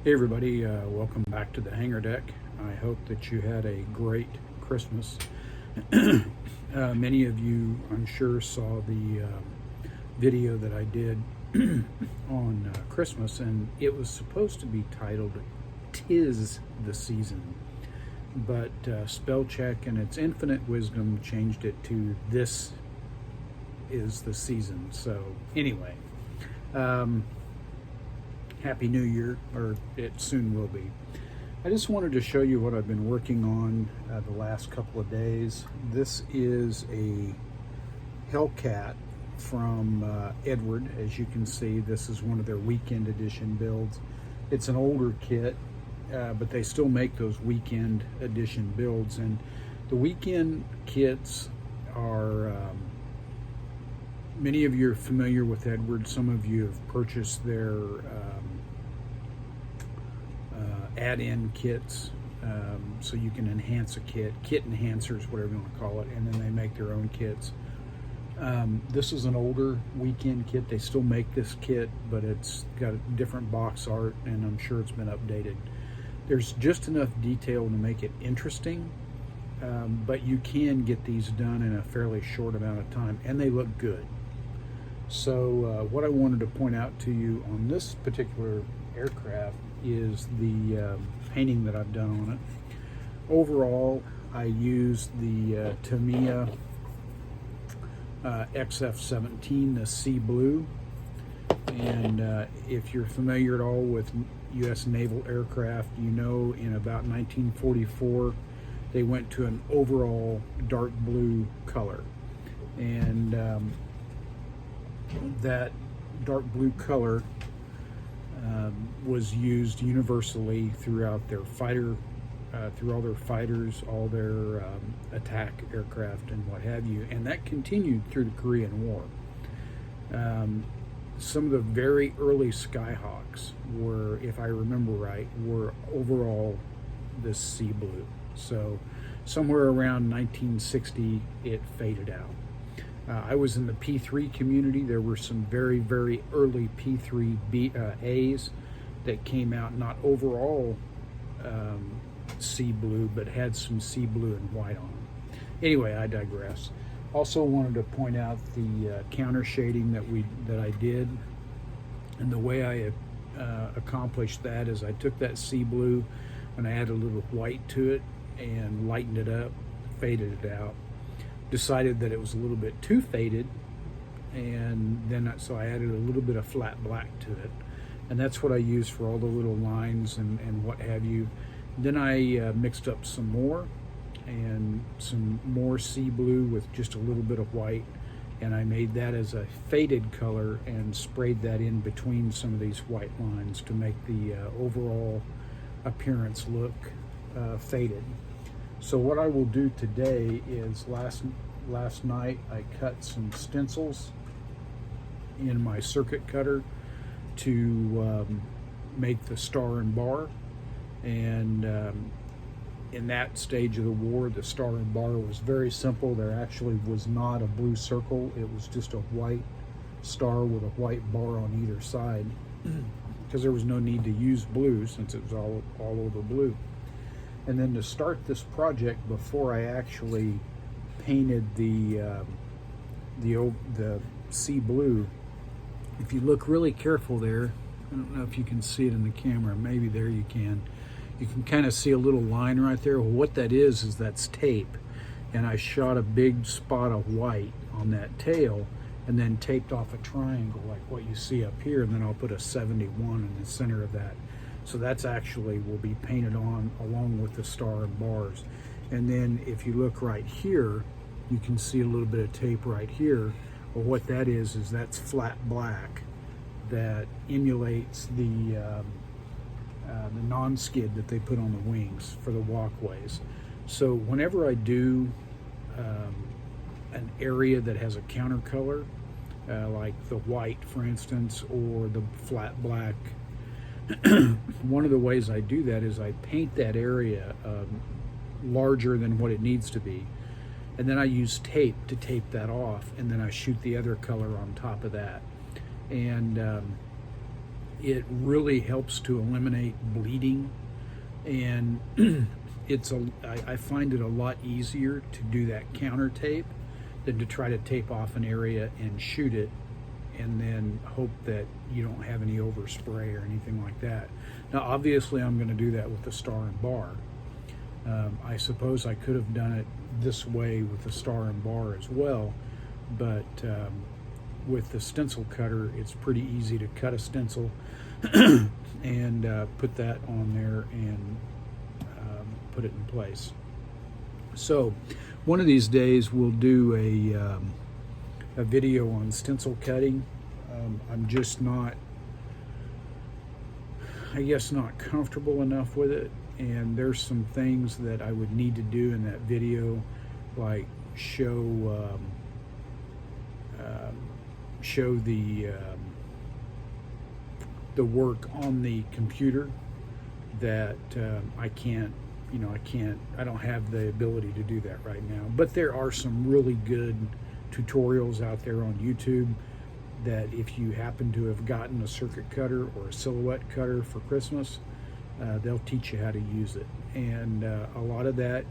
Hey everybody, welcome back to the hangar deck. I hope that you had a great Christmas. Many of you, I'm sure, saw the video that I did on Christmas, and it was supposed to be titled "Tis the Season," but spell check and its infinite wisdom changed it to "This is the Season." So anyway, Happy New Year, or it soon will be. I just wanted to show you what I've been working on the last couple of days. This is a Hellcat from Eduard. As you can see, this is one of their weekend edition builds. It's an older kit, but they still make those weekend edition builds. And the weekend kits are, many of you are familiar with Eduard. Some of you have purchased their add-in kits, so you can enhance a kit enhancers, whatever you want to call it, and then they make their own kits. This is an older weekend kit. They still make this kit, but it's got a different box art, and I'm sure it's been updated. There's just enough detail to make it interesting, but you can get these done in a fairly short amount of time, and they look good. So what I wanted to point out to you on this particular aircraft is the painting that I've done on it. Overall, I used the Tamiya XF-17, the sea blue. And if you're familiar at all with U.S. naval aircraft, you know in about 1944 they went to an overall dark blue color. And that dark blue color was used universally throughout their fighter, through all their fighters, all their attack aircraft and what have you, and that continued through the Korean War. Some of the very early Skyhawks were, if I remember right, were overall this sea blue. So somewhere around 1960 it faded out. I was in the P3 community. There were some very, very early P3As that came out, not overall sea blue, but had some sea blue and white on them. Anyway, I digress. Also wanted to point out the counter shading that I did, and the way I accomplished that is I took that sea blue and I added a little white to it and lightened it up, faded it out. Decided that it was a little bit too faded, and then so I added a little bit of flat black to it, and that's what I use for all the little lines and what have you. Then I mixed up some more sea blue with just a little bit of white, and I made that as a faded color and sprayed that in between some of these white lines to make the overall appearance look faded. So what I will do today is, last night I cut some stencils in my circuit cutter to make the star and bar. And in that stage of the war, the star and bar was very simple. There actually was not a blue circle. It was just a white star with a white bar on either side, because there was no need to use blue since it was all over blue. And then to start this project, before I actually painted the sea blue, if you look really careful there, I don't know if you can see it in the camera, maybe there you can kind of see a little line right there. Well, what that is that's tape, and I shot a big spot of white on that tail and then taped off a triangle like what you see up here, and then I'll put a 71 in the center of that. So that's actually will be painted on along with the star and bars. And then if you look right here, you can see a little bit of tape right here. Well, what that is that's flat black that emulates the non-skid that they put on the wings for the walkways. So whenever I do an area that has a counter color, like the white, for instance, or the flat black, one of the ways I do that is I paint that area larger than what it needs to be, and then I use tape to tape that off, and then I shoot the other color on top of that. And It really helps to eliminate bleeding, and I find it a lot easier to do that counter tape than to try to tape off an area and shoot it and then hope that you don't have any overspray or anything like that. Now, obviously, I'm going to do that with the star and bar. I suppose I could have done it this way with the star and bar as well, but with the stencil cutter, it's pretty easy to cut a stencil and put that on there and put it in place. So one of these days we'll do a video on stencil cutting. I'm just not, I guess, not comfortable enough with it, and there's some things that I would need to do in that video, like show the work on the computer that I don't have the ability to do that right now. But there are some really good tutorials out there on YouTube that if you happen to have gotten a circuit cutter or a silhouette cutter for Christmas, they'll teach you how to use it. And a lot of that,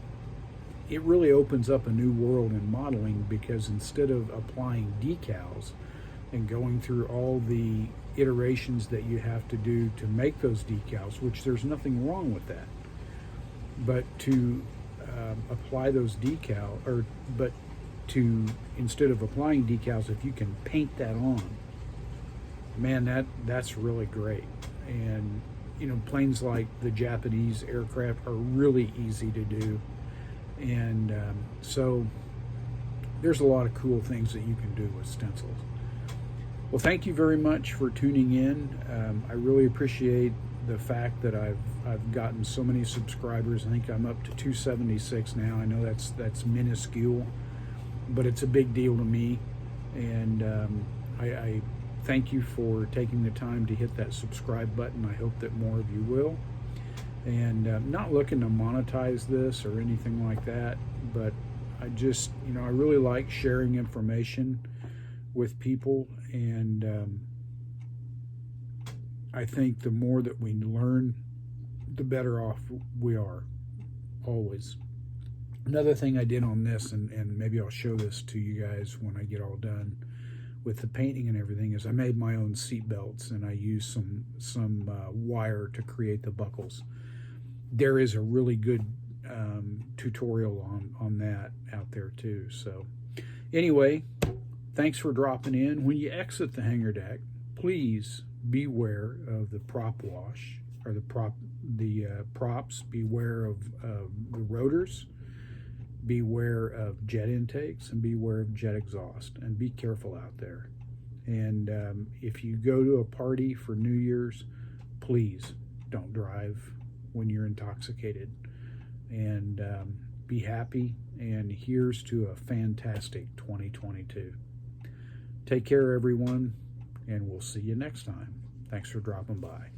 it really opens up a new world in modeling, because instead of applying decals and going through all the iterations that you have to do to make those decals, which there's nothing wrong with that, but to apply those instead of applying decals, if you can paint that on, man, that's really great. And planes like the Japanese aircraft are really easy to do, and so there's a lot of cool things that you can do with stencils. Well, thank you very much for tuning in. I really appreciate the fact that I've gotten so many subscribers. I think I'm up to 276 now. I know that's minuscule, but it's a big deal to me, and I thank you for taking the time to hit that subscribe button. I hope that more of you will. And I'm not looking to monetize this or anything like that, but I just, I really like sharing information with people, and I think the more that we learn, the better off we are, always. Another thing I did on this, and maybe I'll show this to you guys when I get all done with the painting and everything, is I made my own seat belts, and I used some wire to create the buckles. There is a really good tutorial on that out there too. So anyway, thanks for dropping in. When you exit the hangar deck, please beware of the prop wash, or the props. Beware of the rotors. Beware of jet intakes, and beware of jet exhaust, and be careful out there. And if you go to a party for New Year's, please don't drive when you're intoxicated, and be happy. And here's to a fantastic 2022. Take care, everyone, and we'll see you next time. Thanks for dropping by.